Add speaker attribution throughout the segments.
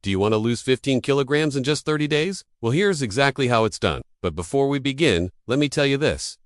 Speaker 1: Do you want to lose 15 kilograms in just 30 days? Well, here's exactly how it's done. But before we begin, let me tell you this.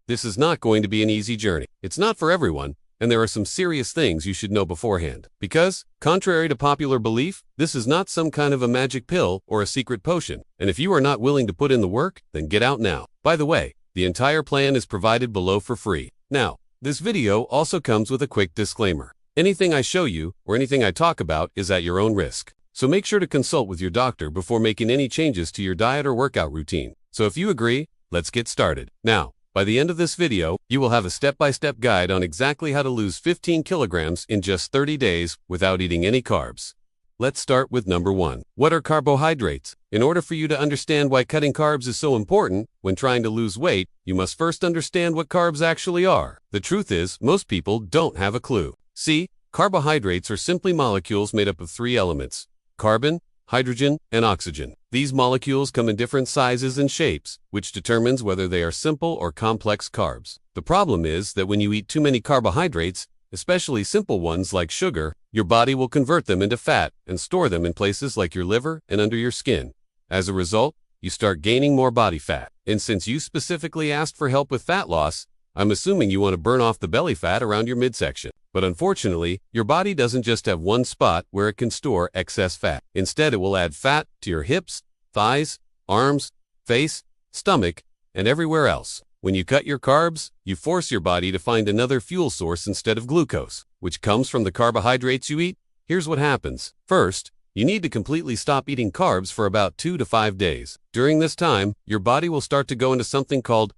Speaker 1: This is not going to be an easy journey. It's not for everyone, and there are some serious things you should know beforehand. Because, contrary to popular belief, this is not some kind of a magic pill or a secret potion. And if you are not willing to put in the work, then get out now. By the way, the entire plan is provided below for free. Now, this video also comes with a quick disclaimer. Anything I show you or anything I talk about is at your own risk. So make sure to consult with your doctor before making any changes to your diet or workout routine. So if you agree, let's get started. Now, by the end of this video, you will have a step-by-step guide on exactly how to lose 15 kilograms in just 30 days without eating any carbs. Let's start with number 1. What are carbohydrates? In order for you to understand why cutting carbs is so important when trying to lose weight, you must first understand what carbs actually are. The truth is, most people don't have a clue. See, carbohydrates are simply molecules made up of 3 elements: carbon, hydrogen, and oxygen. These molecules come in different sizes and shapes, which determines whether they are simple or complex carbs. The problem is that when you eat too many carbohydrates, especially simple ones like sugar, your body will convert them into fat and store them in places like your liver and under your skin. As a result, you start gaining more body fat. And since you specifically asked for help with fat loss, I'm assuming you want to burn off the belly fat around your midsection. But unfortunately, your body doesn't just have one spot where it can store excess fat. Instead, it will add fat to your hips, thighs, arms, face, stomach, and everywhere else. When you cut your carbs, you force your body to find another fuel source instead of glucose, which comes from the carbohydrates you eat. Here's what happens. First, you need to completely stop eating carbs for about 2 to 5 days. During this time, your body will start to go into something called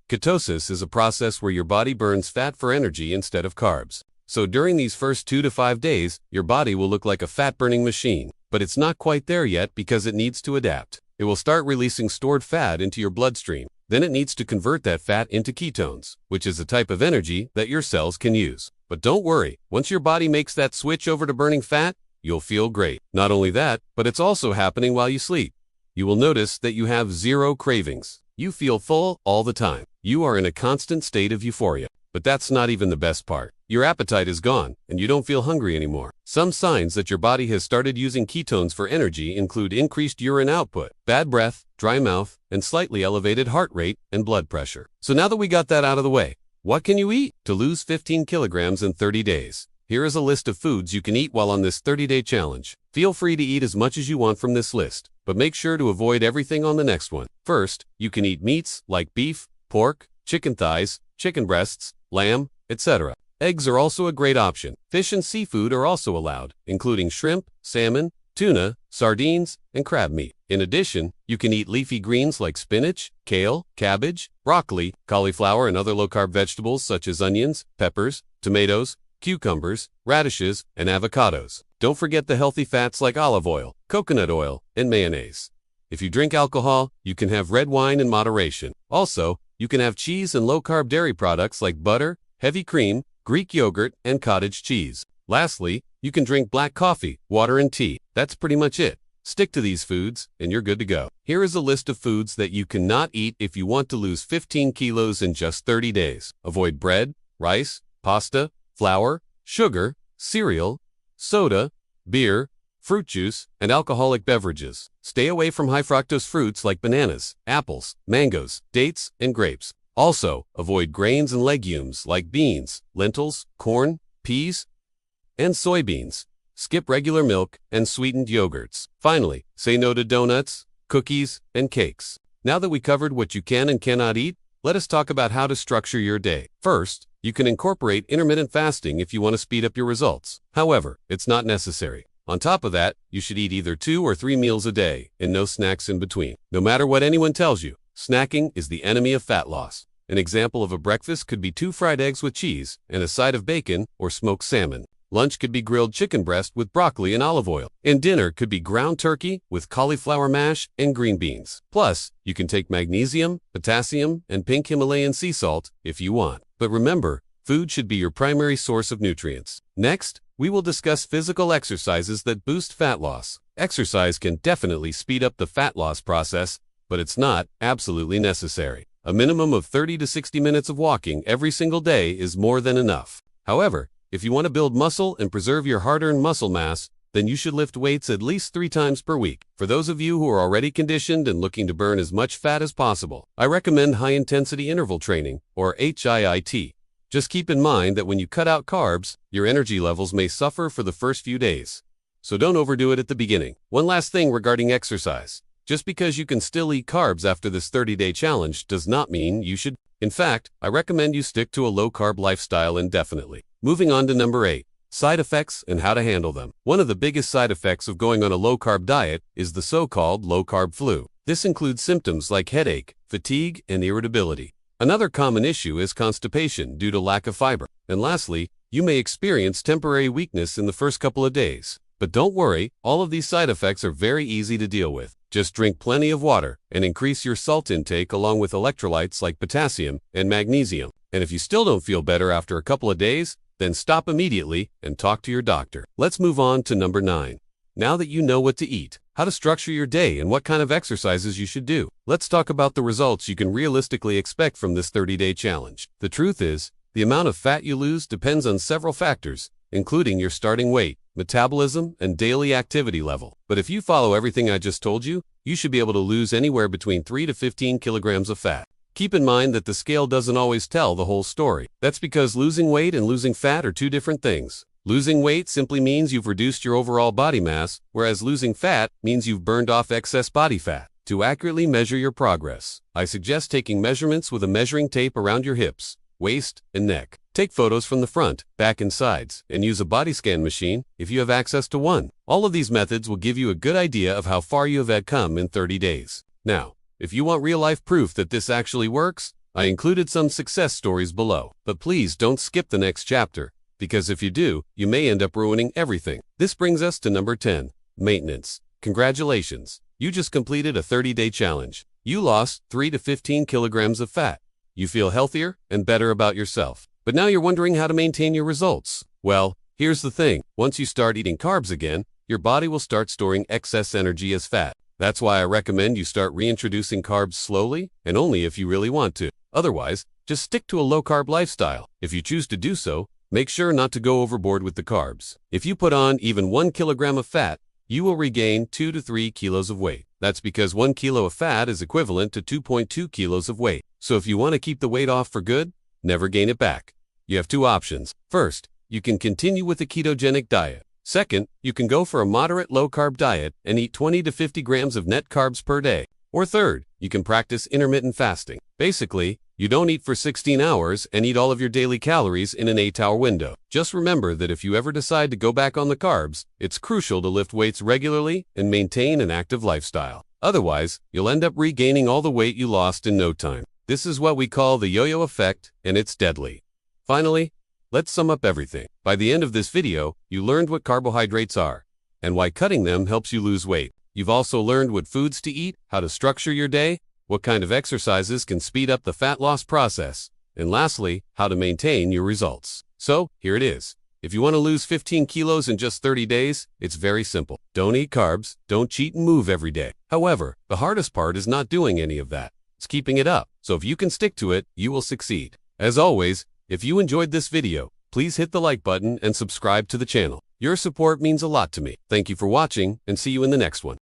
Speaker 1: ketosis. Is a process where your body burns fat for energy instead of carbs. So during these first 2 to 5 days, your body will look like a fat-burning machine. But it's not quite there yet because it needs to adapt. It will start releasing stored fat into your bloodstream. Then it needs to convert that fat into ketones, which is a type of energy that your cells can use. But don't worry, once your body makes that switch over to burning fat, you'll feel great. Not only that, but it's also happening while you sleep. You will notice that you have 0 cravings. You feel full all the time. You are in a constant state of euphoria. But that's not even the best part. Your appetite is gone, and you don't feel hungry anymore. Some signs that your body has started using ketones for energy include increased urine output, bad breath, dry mouth, and slightly elevated heart rate and blood pressure. So now that we got that out of the way, what can you eat to lose 15 kilograms in 30 days? Here is a list of foods you can eat while on this 30-day challenge. Feel free to eat as much as you want from this list, but make sure to avoid everything on the next one. First, you can eat meats like beef, pork, chicken thighs, chicken breasts, lamb, etc. Eggs are also a great option. Fish and seafood are also allowed, including shrimp, salmon, tuna, sardines, and crab meat. In addition, you can eat leafy greens like spinach, kale, cabbage, broccoli, cauliflower, and other low-carb vegetables such as onions, peppers, tomatoes, cucumbers, radishes, and avocados. Don't forget the healthy fats like olive oil, coconut oil, and mayonnaise. If you drink alcohol, you can have red wine in moderation. Also, you can have cheese and low-carb dairy products like butter, heavy cream, Greek yogurt, and cottage cheese. Lastly, you can drink black coffee, water, and tea. That's pretty much it. Stick to these foods, and you're good to go. Here is a list of foods that you cannot eat if you want to lose 15 kilos in just 30 days. Avoid bread, rice, pasta, flour, sugar, cereal, soda, beer, fruit juice, and alcoholic beverages. Stay away from high-fructose fruits like bananas, apples, mangoes, dates, and grapes. Also, avoid grains and legumes like beans, lentils, corn, peas, and soybeans. Skip regular milk and sweetened yogurts. Finally, say no to donuts, cookies, and cakes. Now that we covered what you can and cannot eat, let us talk about how to structure your day. First, you can incorporate intermittent fasting if you want to speed up your results. However, it's not necessary. On top of that, you should eat either 2 or 3 meals a day and no snacks in between. No matter what anyone tells you, snacking is the enemy of fat loss. An example of a breakfast could be 2 fried eggs with cheese and a side of bacon or smoked salmon. Lunch could be grilled chicken breast with broccoli and olive oil. And dinner could be ground turkey with cauliflower mash and green beans. Plus, you can take magnesium, potassium, and pink Himalayan sea salt if you want. But remember, food should be your primary source of nutrients. Next, we will discuss physical exercises that boost fat loss. Exercise can definitely speed up the fat loss process, but it's not absolutely necessary. A minimum of 30 to 60 minutes of walking every single day is more than enough. However, if you want to build muscle and preserve your hard-earned muscle mass, then you should lift weights at least 3 times per week. For those of you who are already conditioned and looking to burn as much fat as possible, I recommend high-intensity interval training, or HIIT. Just keep in mind that when you cut out carbs, your energy levels may suffer for the first few days. So don't overdo it at the beginning. One last thing regarding exercise. Just because you can still eat carbs after this 30-day challenge does not mean you should. In fact, I recommend you stick to a low-carb lifestyle indefinitely. Moving on to number 8. Side effects and how to handle them. One of the biggest side effects of going on a low-carb diet is the so-called low-carb flu. This includes symptoms like headache, fatigue, and irritability. Another common issue is constipation due to lack of fiber. And lastly, you may experience temporary weakness in the first couple of days. But don't worry, all of these side effects are very easy to deal with. Just drink plenty of water and increase your salt intake along with electrolytes like potassium and magnesium. And if you still don't feel better after a couple of days, then stop immediately and talk to your doctor. Let's move on to number 9. Now that you know what to eat, how to structure your day, and what kind of exercises you should do, let's talk about the results you can realistically expect from this 30-day challenge. The truth is, the amount of fat you lose depends on several factors, including your starting weight, metabolism, and daily activity level. But if you follow everything I just told you, you should be able to lose anywhere between 3 to 15 kilograms of fat. Keep in mind that the scale doesn't always tell the whole story. That's because losing weight and losing fat are two different things. Losing weight simply means you've reduced your overall body mass, whereas losing fat means you've burned off excess body fat. To accurately measure your progress, I suggest taking measurements with a measuring tape around your hips, waist, and neck. Take photos from the front, back, and sides, and use a body scan machine if you have access to one. All of these methods will give you a good idea of how far you have come in 30 days. Now, if you want real-life proof that this actually works, I included some success stories below. But please don't skip the next chapter, because if you do, you may end up ruining everything. This brings us to number 10, maintenance. Congratulations, you just completed a 30-day challenge. You lost 3 to 15 kilograms of fat. You feel healthier and better about yourself. But now you're wondering how to maintain your results. Well, here's the thing. Once you start eating carbs again, your body will start storing excess energy as fat. That's why I recommend you start reintroducing carbs slowly and only if you really want to. Otherwise, just stick to a low-carb lifestyle. If you choose to do so, make sure not to go overboard with the carbs. If you put on even 1 kilogram of fat, you will regain 2 to 3 kilos of weight. That's because 1 kilo of fat is equivalent to 2.2 kilos of weight. So if you want to keep the weight off for good, never gain it back. You have two options. First, you can continue with a ketogenic diet. Second, you can go for a moderate low-carb diet and eat 20 to 50 grams of net carbs per day. Or third, you can practice intermittent fasting. Basically, you don't eat for 16 hours and eat all of your daily calories in an 8-hour window. Just remember that if you ever decide to go back on the carbs, it's crucial to lift weights regularly and maintain an active lifestyle. Otherwise, you'll end up regaining all the weight you lost in no time. This is what we call the yo-yo effect, and it's deadly. Finally, let's sum up everything. By the end of this video, you learned what carbohydrates are and why cutting them helps you lose weight. You've also learned what foods to eat, how to structure your day, what kind of exercises can speed up the fat loss process, and lastly, how to maintain your results. So, here it is. If you want to lose 15 kilos in just 30 days, it's very simple. Don't eat carbs, don't cheat and move every day. However, the hardest part is not doing any of that. It's keeping it up. So if you can stick to it, you will succeed. As always, if you enjoyed this video, please hit the like button and subscribe to the channel. Your support means a lot to me. Thank you for watching, and see you in the next one.